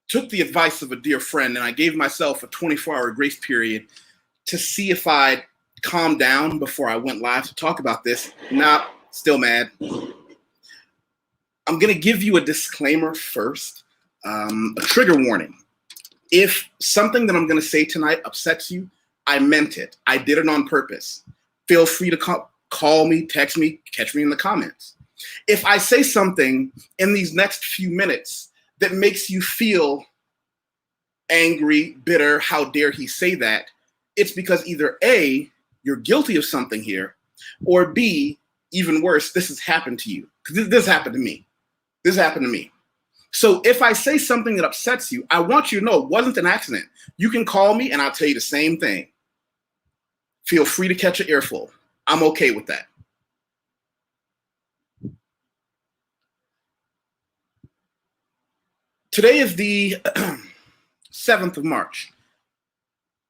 took the advice of a dear friend and I gave myself a 24-hour grace period to see if I'd calm down before I went live to talk about this. Nah, still mad. I'm going to give you a disclaimer first, a trigger warning. If something that I'm going to say tonight upsets you, I meant it. I did it on purpose. Feel free to call me, text me, catch me in the comments. If I say something in these next few minutes that makes you feel angry, bitter, how dare he say that, it's because either A, you're guilty of something here, or B, even worse, this has happened to you. This happened to me. This happened to me. So if I say something that upsets you, I want you to know it wasn't an accident. You can call me and I'll tell you the same thing. Feel free to catch an earful. I'm okay with that. Today is the 7th of March.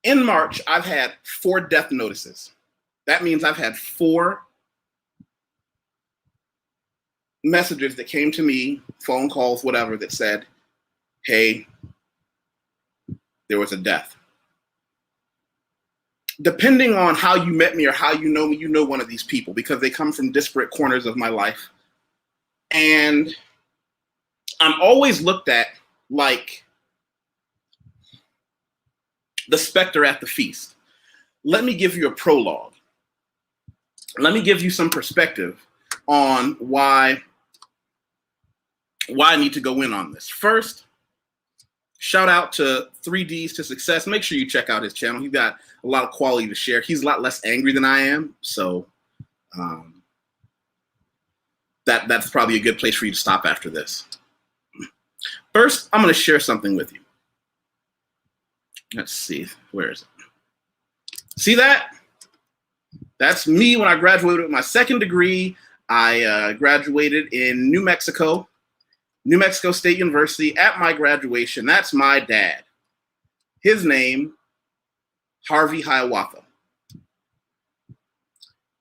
In March, I've had 4 death notices. That means I've had 4 messages that came to me, phone calls, whatever, that said, hey, there was a death. Depending on how you met me or how you know me, you know one of these people because they come from disparate corners of my life. And I'm always looked at like the specter at the feast. Let me give you a prologue. Let me give you some perspective on why I need to go in on this. First, shout out to 3Ds to Success. Make sure you check out his channel. He's got a lot of quality to share. He's a lot less angry than I am. So that's probably a good place for you to stop after this. First, I'm going to share something with you. Let's see. Where is it? See that? That's me when I graduated with my 2nd degree. I graduated in New Mexico State University at my graduation. That's my dad. His name, Harvey Hiawatha.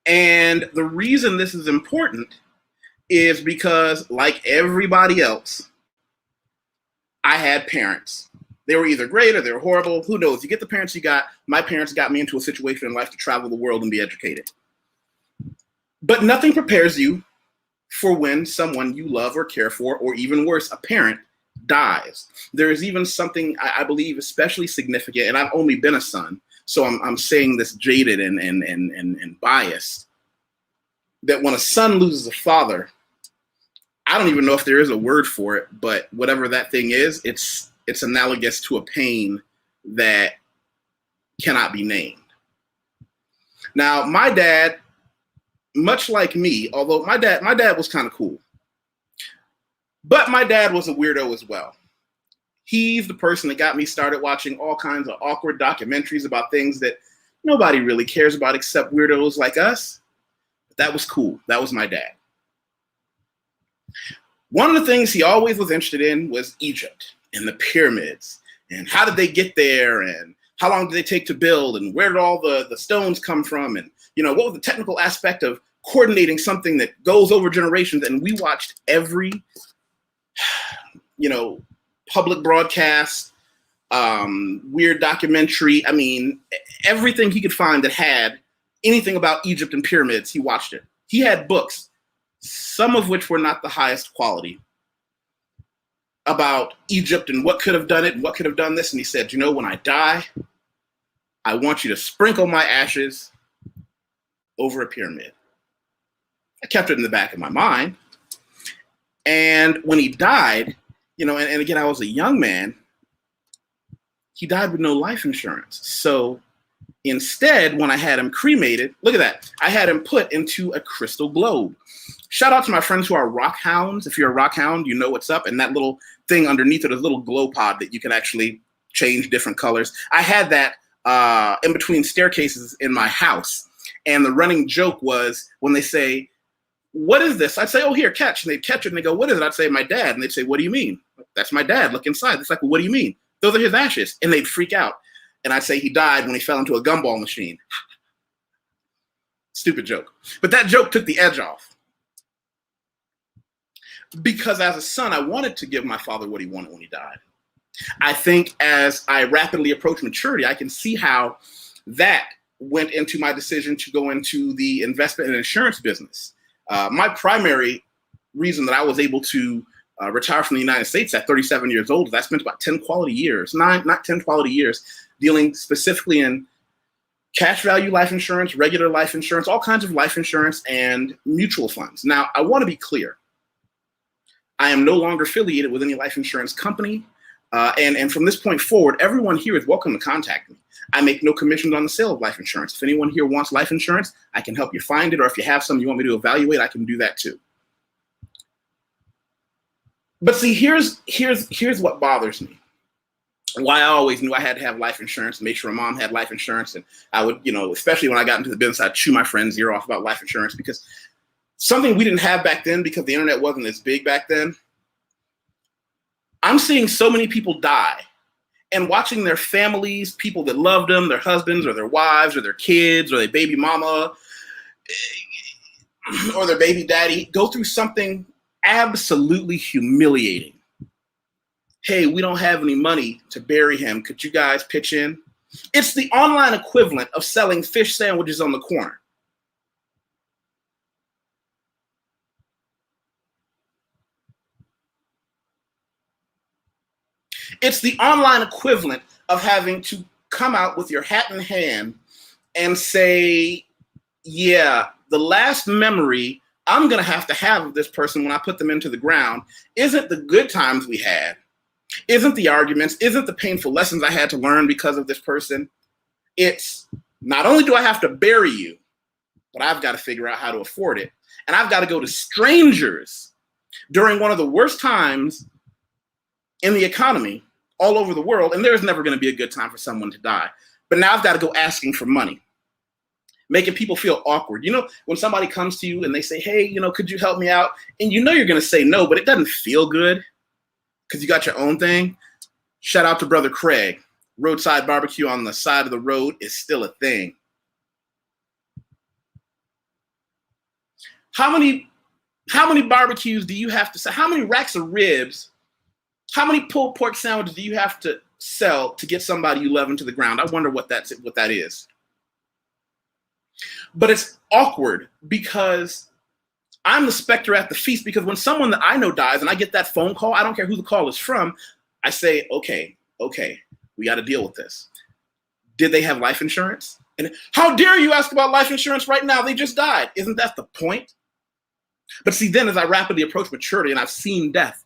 And the reason this is important is because, like everybody else, I had parents. They were either great or they were horrible. Who knows? You get the parents you got. My parents got me into a situation in life to travel the world and be educated. But nothing prepares you for when someone you love or care for, or even worse, a parent, dies. There is even something I believe especially significant, and I've only been a son, so I'm saying this jaded and biased, that when a son loses a father, I don't even know if there is a word for it, but whatever that thing is, it's analogous to a pain that cannot be named. Now, my dad, much like me, although my dad was kind of cool, but my dad was a weirdo as well. He's the person that got me started watching all kinds of awkward documentaries about things that nobody really cares about except weirdos like us. But that was cool. That was my dad. One of the things he always was interested in was Egypt and the pyramids and how did they get there and how long did they take to build and where did all the stones come from and what was the technical aspect of coordinating something that goes over generations. And we watched every public broadcast, weird documentary. I mean, everything he could find that had anything about Egypt and pyramids, he watched it. He had books, some of which were not the highest quality, about Egypt and what could have done it and what could have done this. And he said, when I die, I want you to sprinkle my ashes over a pyramid. I kept it in the back of my mind. And when he died, and again, I was a young man, he died with no life insurance. So instead, when I had him cremated, look at that, I had him put into a crystal globe. Shout out to my friends who are rock hounds. If you're a rock hound, you know what's up. And that little thing underneath it is a little glow pod that you can actually change different colors. I had that in between staircases in my house. And the running joke was when they say, what is this? I'd say, oh, here, catch. And they'd catch it and they go, what is it? I'd say, my dad. And they'd say, what do you mean? That's my dad. Look inside. It's like, well, what do you mean? Those are his ashes. And they'd freak out. And I'd say he died when he fell into a gumball machine. Stupid joke. But that joke took the edge off. Because as a son, I wanted to give my father what he wanted when he died. I think as I rapidly approach maturity, I can see how that went into my decision to go into the investment and insurance business. My primary reason that I was able to retire from the United States at 37 years old is I spent about 10 quality years, not 10 quality years, dealing specifically in cash value life insurance, regular life insurance, all kinds of life insurance, and mutual funds. Now, I want to be clear. I am no longer affiliated with any life insurance company. And from this point forward, everyone here is welcome to contact me. I make no commissions on the sale of life insurance. If anyone here wants life insurance, I can help you find it. Or if you have some you want me to evaluate, I can do that too. But see, here's what bothers me. Why I always knew I had to have life insurance, make sure my mom had life insurance. And I would, especially when I got into the business, I'd chew my friend's ear off about life insurance because something we didn't have back then because the internet wasn't as big back then. I'm seeing so many people die and watching their families, people that loved them, their husbands or their wives or their kids or their baby mama or their baby daddy go through something absolutely humiliating. Hey, we don't have any money to bury him. Could you guys pitch in? It's the online equivalent of selling fish sandwiches on the corner. It's the online equivalent of having to come out with your hat in hand and say, yeah, the last memory I'm going to have of this person when I put them into the ground isn't the good times we had, isn't the arguments, isn't the painful lessons I had to learn because of this person. It's not only do I have to bury you, but I've got to figure out how to afford it. And I've got to go to strangers during one of the worst times in the economy all over the world, and there's never going to be a good time for someone to die. But now I've got to go asking for money, making people feel awkward. When somebody comes to you and they say, hey, could you help me out? And you're going to say no, but it doesn't feel good because you got your own thing. Shout out to Brother Craig. Roadside barbecue on the side of the road is still a thing. How many barbecues do you have to sell? How many racks of ribs? How many pulled pork sandwiches do you have to sell to get somebody you love into the ground? I wonder what that is. But it's awkward because I'm the specter at the feast, because when someone that I know dies and I get that phone call, I don't care who the call is from, I say, okay, we got to deal with this. Did they have life insurance? And how dare you ask about life insurance right now? They just died. Isn't that the point? But see, then as I rapidly approach maturity and I've seen death,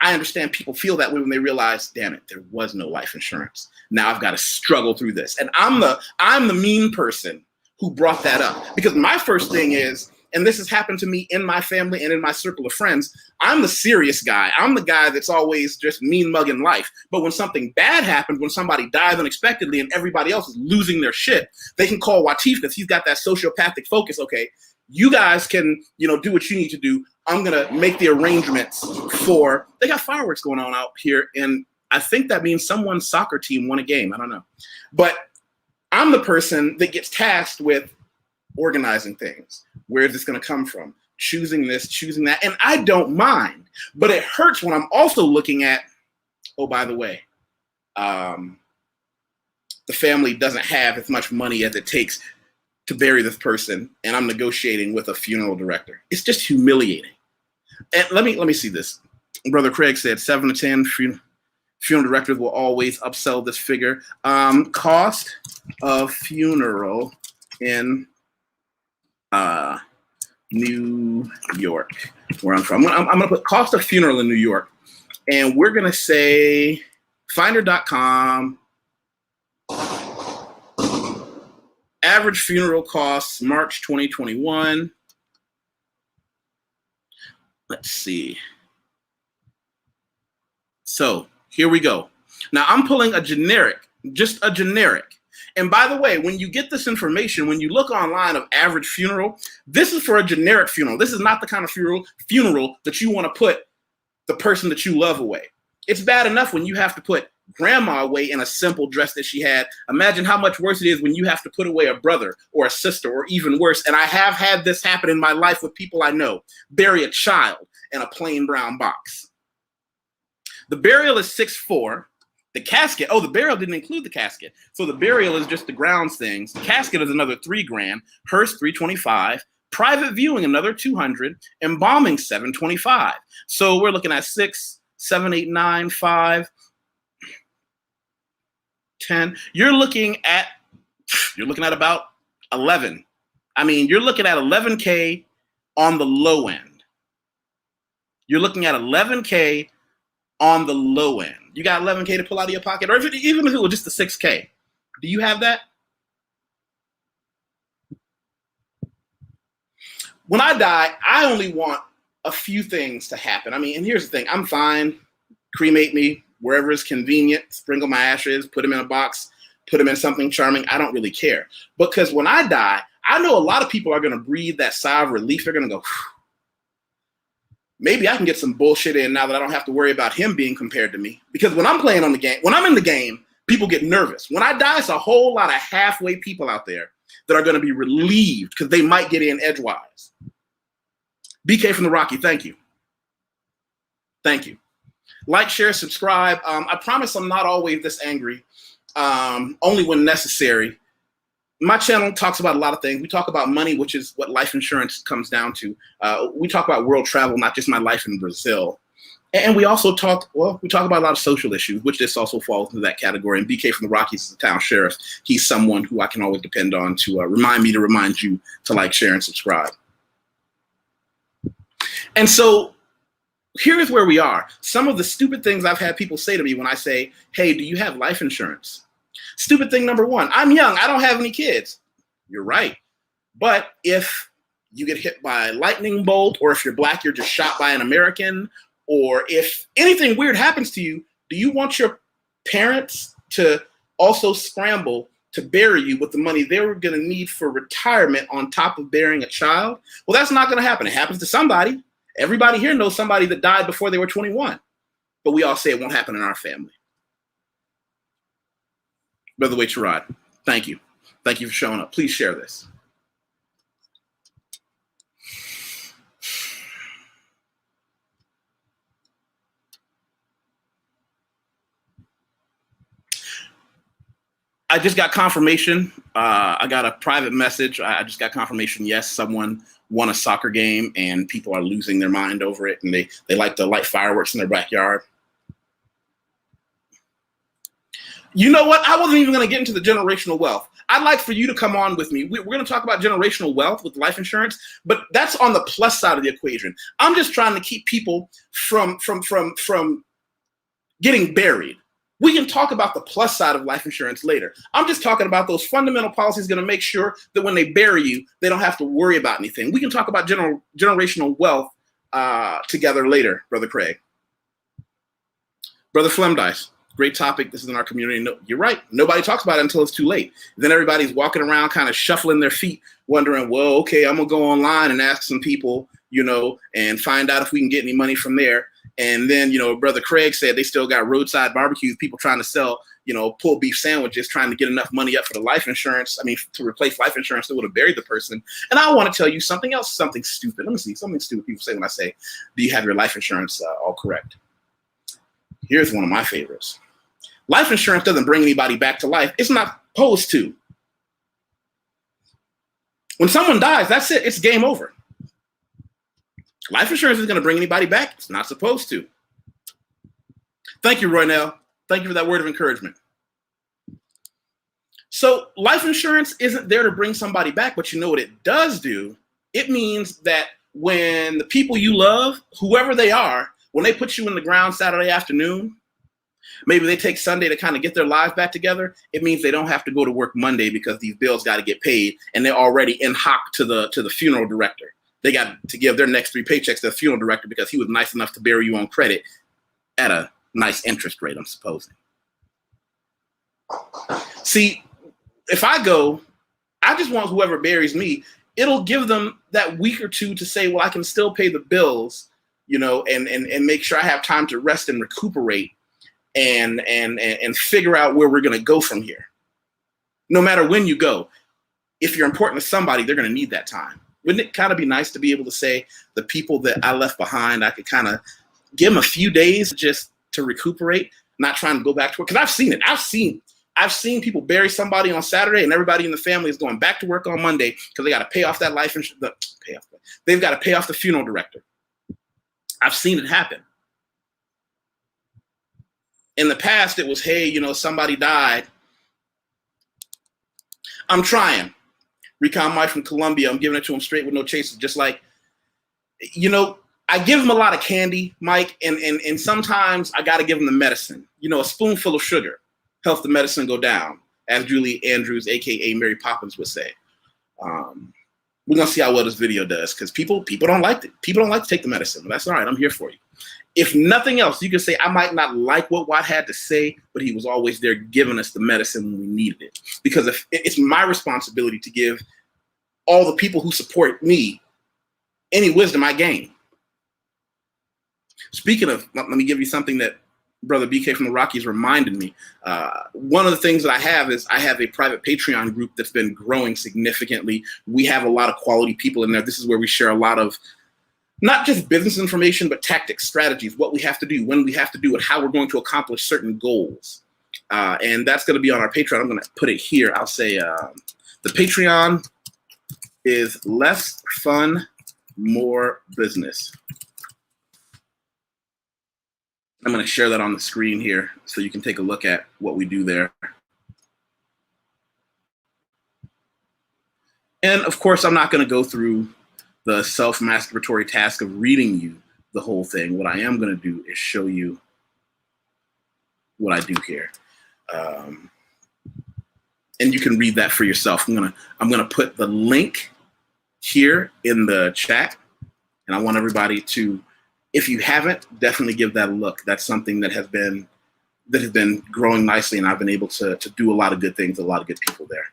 I understand people feel that way when they realize, damn it, there was no life insurance. Now I've got to struggle through this. And I'm the mean person who brought that up, because my first thing is, and this has happened to me in my family and in my circle of friends, I'm the serious guy. I'm the guy that's always just mean mugging life. But when something bad happens, when somebody dies unexpectedly and everybody else is losing their shit, they can call Watif because he's got that sociopathic focus. Okay, you guys can, do what you need to do. I'm going to make the arrangements for, they got fireworks going on out here. And I think that means someone's soccer team won a game. I don't know. But I'm the person that gets tasked with organizing things. Where is this going to come from? Choosing this, choosing that. And I don't mind. But it hurts when I'm also looking at, oh, by the way, the family doesn't have as much money as it takes to bury this person, and I'm negotiating with a funeral director. It's just humiliating. And let me see this. Brother Craig said 7 to 10 funeral directors will always upsell this figure. Cost of funeral in New York, where I'm from. I'm going to put cost of funeral in New York, and we're going to say finder.com. Average funeral costs March 2021. Let's see. So here we go. Now I'm pulling a generic, just a generic. And by the way, when you get this information, when you look online of average funeral, this is for a generic funeral. This is not the kind of funeral that you want to put the person that you love away. It's bad enough when you have to put grandma away in a simple dress that she had. Imagine how much worse it is when you have to put away a brother or a sister, or even worse. And I have had this happen in my life with people I know. Bury a child in a plain brown box. The burial is 6.4. The casket, oh, the burial didn't include the casket. So the burial is just the grounds things. The casket is another $3,000. Hearse $325. Private viewing another $200. Embalming $725. So we're looking at 6, 7, 8, 9, 5, 10. You're looking at about 11. I mean, you're looking at 11K on the low end. You're looking at 11K on the low end. You got 11K to pull out of your pocket, or even if it was just the 6K. Do you have that? When I die, I only want a few things to happen. I mean, and here's the thing. I'm fine. Cremate me wherever is convenient. Sprinkle my ashes, put them in a box, put them in something charming. I don't really care. Because when I die, I know a lot of people are going to breathe that sigh of relief. They're going to go, maybe I can get some bullshit in now that I don't have to worry about him being compared to me. Because when I'm playing on the game, when I'm in the game, people get nervous. When I die, it's a whole lot of halfway people out there that are going to be relieved because they might get in edgewise. BK from the Rocky, thank you. Thank you. Like, share, subscribe. I promise I'm not always this angry, only when necessary. My channel talks about a lot of things. We talk about money, which is what life insurance comes down to. We talk about world travel, not just my life in Brazil. And we also talk about a lot of social issues, which this also falls into that category. And BK from the Rockies is the town sheriff. He's someone who I can always depend on to remind you to like, share, and subscribe. And so here's where we are. Some of the stupid things I've had people say to me when I say, hey, do you have life insurance? Stupid thing number one, I'm young. I don't have any kids. You're right. But if you get hit by a lightning bolt, or if you're black, you're just shot by an American, or if anything weird happens to you, do you want your parents to also scramble to bury you with the money they were going to need for retirement on top of burying a child? Well, that's not going to happen. It happens to somebody. Everybody here knows somebody that died before they were 21. But we all say it won't happen in our family. Brother Wade Sherrod, thank you. Thank you for showing up. Please share this. I just got confirmation. I got a private message. I just got confirmation. Yes, someone won a soccer game and people are losing their mind over it. And they like to light fireworks in their backyard. You know what? I wasn't even going to get into the generational wealth. I'd like for you to come on with me. We're going to talk about generational wealth with life insurance, but that's on the plus side of the equation. I'm just trying to keep people from getting buried. We can talk about the plus side of life insurance later. I'm just talking about those fundamental policies going to make sure that when they bury you, they don't have to worry about anything. We can talk about generational wealth together later, Brother Craig. Brother Flemdice. Great topic. This is in our community. No, you're right. Nobody talks about it until it's too late. Then everybody's walking around kind of shuffling their feet, wondering, well, okay, I'm going to go online and ask some people, and find out if we can get any money from there. And then, Brother Craig said they still got roadside barbecues, people trying to sell, pulled beef sandwiches, trying to get enough money up for the life insurance. I mean, to replace life insurance that would have buried the person. And I want to tell you something else, something stupid. Let me see, something stupid people say when I say, do you have your life insurance all correct? Here's one of my favorites. Life insurance doesn't bring anybody back to life. It's not supposed to. When someone dies, that's it. It's game over. Life insurance isn't going to bring anybody back. It's not supposed to. Thank you, Roynell. Thank you for that word of encouragement. So life insurance isn't there to bring somebody back, but you know what it does do? It means that when the people you love, whoever they are, when they put you in the ground Saturday afternoon, maybe they take Sunday to kind of get their lives back together. It means they don't have to go to work Monday because these bills got to get paid, and they're already in hock to the funeral director. They got to give their next 3 paychecks to the funeral director because he was nice enough to bury you on credit at a nice interest rate, I'm supposing. See, if I go, I just want whoever buries me, it'll give them that week or two to say, well, I can still pay the bills, and make sure I have time to rest and recuperate and figure out where we're going to go from here. No matter when you go, if you're important to somebody, they're going to need that time. Wouldn't it kind of be nice to be able to say the people that I left behind, I could kind of give them a few days to just to recuperate, not trying to go back to work. Because I've seen it. I've seen people bury somebody on Saturday and everybody in the family is going back to work on Monday because they got to pay off that life insurance. They've got to pay off the funeral director. I've seen it happen. In the past, it was, hey, you know, somebody died. I'm trying. Recon Mike from Columbia, I'm giving it to him straight with no chases. Just like, you know, I give him a lot of candy, Mike, and sometimes I got to give him the medicine. You know, a spoonful of sugar helps the medicine go down, as Julie Andrews, a.k.a. Mary Poppins, would say. We're going to see how well this video does because people don't like it. People don't like to take the medicine. That's all right. I'm here for you. If nothing else, you can say, I might not like what Watt had to say, but he was always there giving us the medicine when we needed it. Because if it's my responsibility to give all the people who support me any wisdom I gain. Speaking of, let me give you something that Brother BK from the Rockies reminded me. One of the things that I have is I have a private Patreon group that's been growing significantly. We have a lot of quality people in there. This is where we share a lot of not just business information, but tactics, strategies, what we have to do, when we have to do it, how we're going to accomplish certain goals. And that's going to be on our Patreon. I'm going to put it here. I'll say the Patreon is less fun, more business. I'm going to share that on the screen here so you can take a look at what we do there. And of course, I'm not going to go through the self-masturbatory task of reading you the whole thing. What I am going to do is show you what I do here. And you can read that for yourself. I'm gonna put the link here in the chat, and I want everybody to, if you haven't, definitely give that a look. That's something that has been growing nicely, and I've been able to do a lot of good things, a lot of good people there.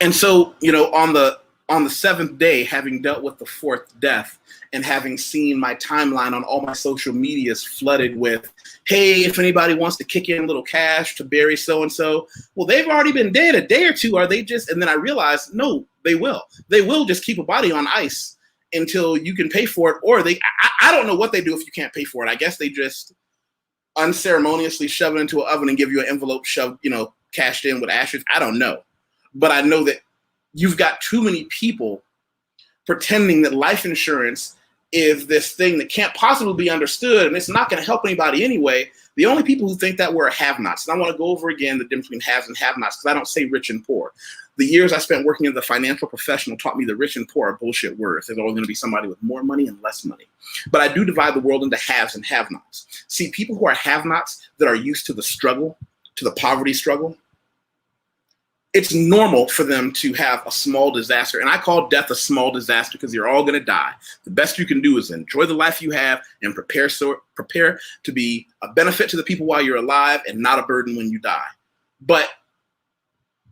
And so, you know, on the seventh day, having dealt with the fourth death and having seen my timeline on all my social medias flooded with, hey, if anybody wants to kick in a little cash to bury so-and-so, well, they've already been dead a day or two. Are they just, and then I realized, no, they will. They will just keep a body on ice until you can pay for it. Or I don't know what they do if you can't pay for it. I guess they just unceremoniously shove it into an oven and give you an envelope shoved, you know, cashed in with ashes. I don't know. But I know that you've got too many people pretending that life insurance is this thing that can't possibly be understood and it's not going to help anybody anyway. The only people who think that were have-nots. And I want to go over again the difference between haves and have-nots because I don't say rich and poor. The years I spent working as a financial professional taught me that rich and poor are bullshit words. There's always going to be somebody with more money and less money. But I do divide the world into haves and have-nots. See, people who are have-nots that are used to the struggle, to the poverty struggle, it's normal for them to have a small disaster. And I call death a small disaster because you're all going to die. The best you can do is enjoy the life you have and prepare to be a benefit to the people while you're alive and not a burden when you die. But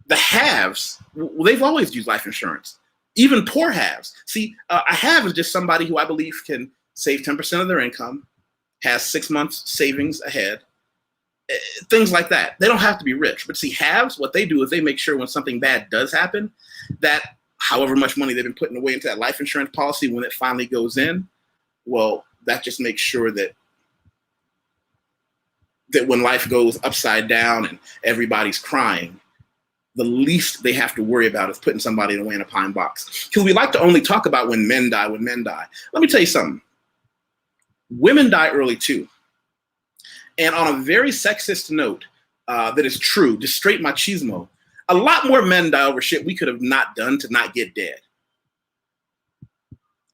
the haves, well, they've always used life insurance. Even poor haves. See, a have is just somebody who I believe can save 10% of their income, has 6 months savings ahead, things like that. They don't have to be rich. But see, haves, what they do is they make sure when something bad does happen, that however much money they've been putting away into that life insurance policy, when it finally goes in, well, that just makes sure that when life goes upside down and everybody's crying, the least they have to worry about is putting somebody away in a pine box. Because we like to only talk about when men die, when men die. Let me tell you something. Women die early too. And on a very sexist note, that is true, just straight machismo, a lot more men die over shit we could have not done to not get dead.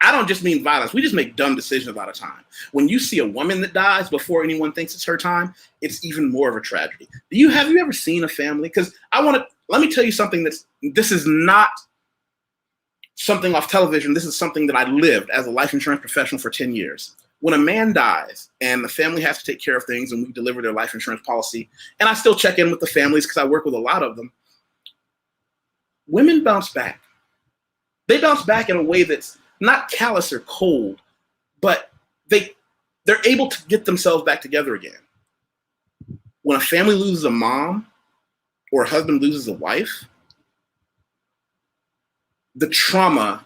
I don't just mean violence. We just make dumb decisions a lot of time. When you see a woman that dies before anyone thinks it's her time, it's even more of a tragedy. Have you ever seen a family? Because let me tell you something this is not something off television. This is something that I lived as a life insurance professional for 10 years. When a man dies and the family has to take care of things and we deliver their life insurance policy, and I still check in with the families because I work with a lot of them, women bounce back. They bounce back in a way that's not callous or cold, but they're able to get themselves back together again. When a family loses a mom or a husband loses a wife, the trauma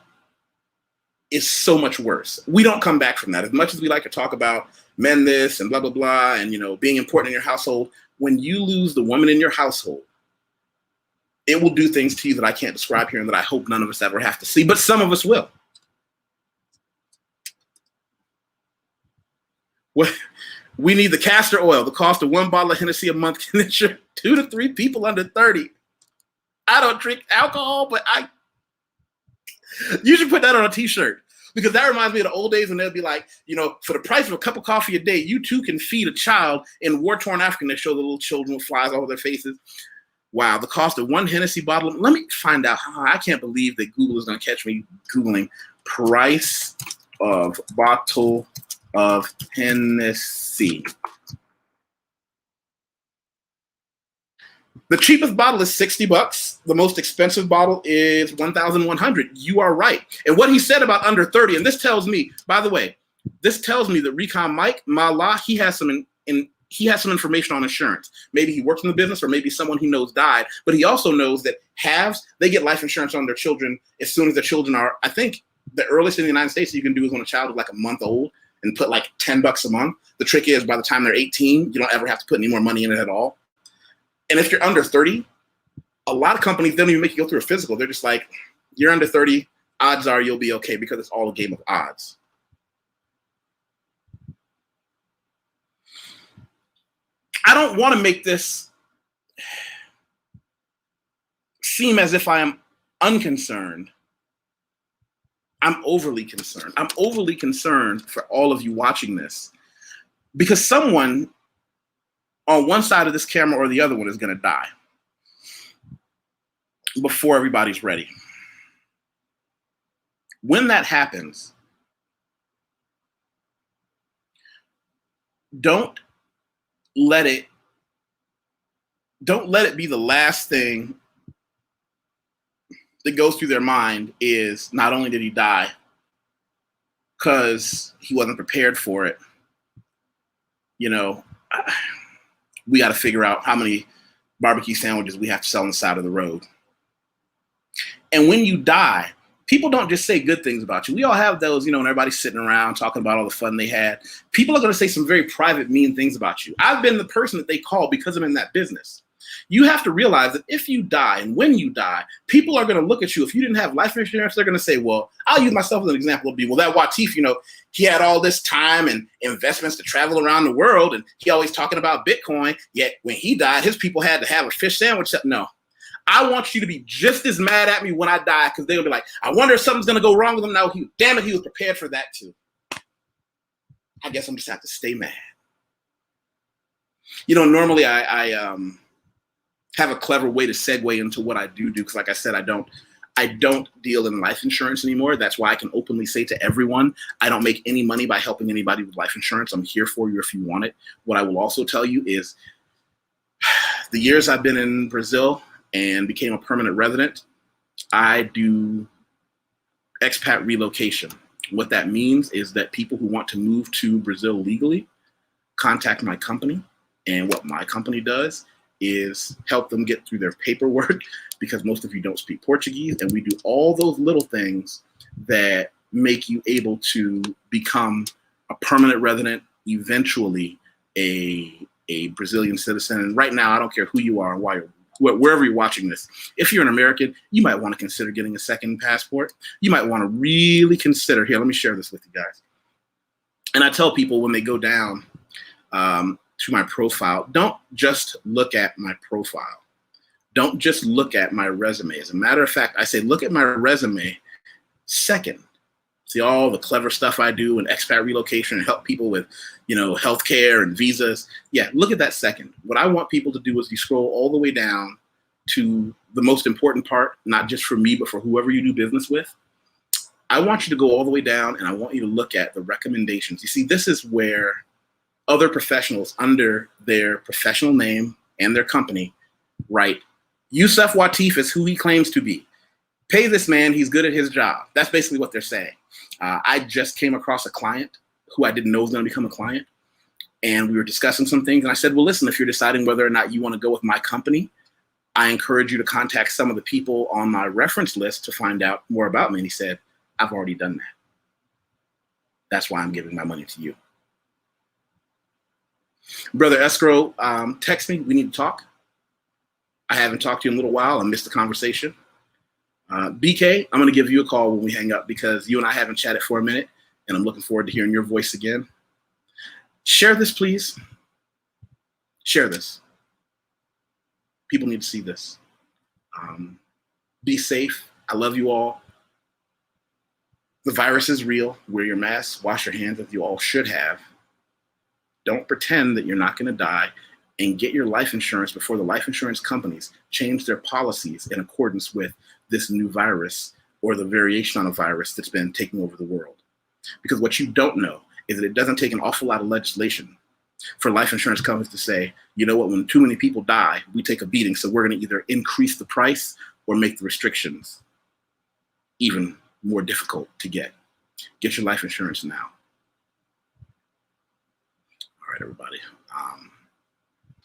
is so much worse. We don't come back from that. As much as we like to talk about men this and blah, blah, blah, and, you know, being important in your household, when you lose the woman in your household, it will do things to you that I can't describe here and that I hope none of us ever have to see, but some of us will. We need the castor oil. The cost of one bottle of Hennessy a month can insure 2 to 3 people under 30. I don't drink alcohol, but you should put that on a t-shirt, because that reminds me of the old days when they'll be like, you know, for the price of a cup of coffee a day, you too can feed a child in war-torn Africa. And they show the little children with flies all over their faces. Wow, the cost of one Hennessy bottle. Let me find out. I can't believe that Google is going to catch me Googling price of bottle of Hennessy. The cheapest bottle is $60. The most expensive bottle is $1,100. You are right. And what he said about under 30, and this tells me, by the way, this tells me that Recon Mike Mala, he has some information on insurance. Maybe he works in the business, or maybe someone he knows died. But he also knows that halves, they get life insurance on their children as soon as their children are, I think the earliest in the United States you can do is when a child is like a month old, and put like $10 a month. The trick is by the time they're 18, you don't ever have to put any more money in it at all. And if you're under 30, a lot of companies don't even make you go through a physical. They're just like, you're under 30, odds are you'll be okay, because it's all a game of odds. I don't want to make this seem as if I am unconcerned. I'm overly concerned. I'm overly concerned for all of you watching this, because someone on one side of this camera or the other one is going to die before everybody's ready. When that happens, don't let it be the last thing that goes through their mind is not only did he die because he wasn't prepared for it, you know, we got to figure out how many barbecue sandwiches we have to sell on the side of the road. And when you die, people don't just say good things about you. We all have those, you know, when everybody's sitting around talking about all the fun they had. People are going to say some very private, mean things about you. I've been the person that they call because I'm in that business. You have to realize that if you die and when you die, people are going to look at you. If you didn't have life insurance, they're going to say, well, I'll use myself as an example of well, that Watif, you know, he had all this time and investments to travel around the world, and he always talking about Bitcoin. Yet when he died, his people had to have a fish sandwich. No, I want you to be just as mad at me when I die, because they'll be like, I wonder if something's going to go wrong with him. No, damn it, he was prepared for that too. I guess I'm just have to stay mad. You know, normally I have a clever way to segue into what I do because, like I said, I don't deal in life insurance anymore. That's why I can openly say to everyone, I don't make any money by helping anybody with life insurance. I'm here for you if you want it. What I will also tell you is the years I've been in Brazil and became a permanent resident, I do expat relocation. What that means is that people who want to move to Brazil legally contact my company. And what my company does is help them get through their paperwork, because most of you don't speak Portuguese, and we do all those little things that make you able to become a permanent resident, eventually a Brazilian citizen. And right now, I don't care who you are and why wherever you're watching this, if you're an American, you might want to consider getting a second passport. You might want to really consider, here, let me share this with you guys. And I tell people when they go down to my profile, don't just look at my profile. Don't just look at my resume. As a matter of fact, I say, look at my resume second. See all the clever stuff I do in expat relocation and help people with, you know, healthcare and visas. Yeah, look at that second. What I want people to do is you scroll all the way down to the most important part, not just for me, but for whoever you do business with. I want you to go all the way down, and I want you to look at the recommendations. You see, this is where other professionals under their professional name and their company write, Yusuf Watif is who he claims to be. Pay this man, he's good at his job. That's basically what they're saying. I just came across a client who I didn't know was going to become a client, and we were discussing some things, and I said, well, listen, if you're deciding whether or not you want to go with my company, I encourage you to contact some of the people on my reference list to find out more about me. And he said, I've already done that. That's why I'm giving my money to you. Brother Escrow, text me. We need to talk. I haven't talked to you in a little while. I missed the conversation. BK, I'm going to give you a call when we hang up because you and I haven't chatted for a minute, and I'm looking forward to hearing your voice again. Share this, please. Share this. People need to see this. Be safe. I love you all. The virus is real. Wear your masks. Wash your hands as you all should have. Don't pretend that you're not going to die, and get your life insurance before the life insurance companies change their policies in accordance with this new virus or the variation on a virus that's been taking over the world. Because what you don't know is that it doesn't take an awful lot of legislation for life insurance companies to say, you know what, when too many people die, we take a beating, so we're going to either increase the price or make the restrictions even more difficult to get. Get your life insurance now. All right, everybody.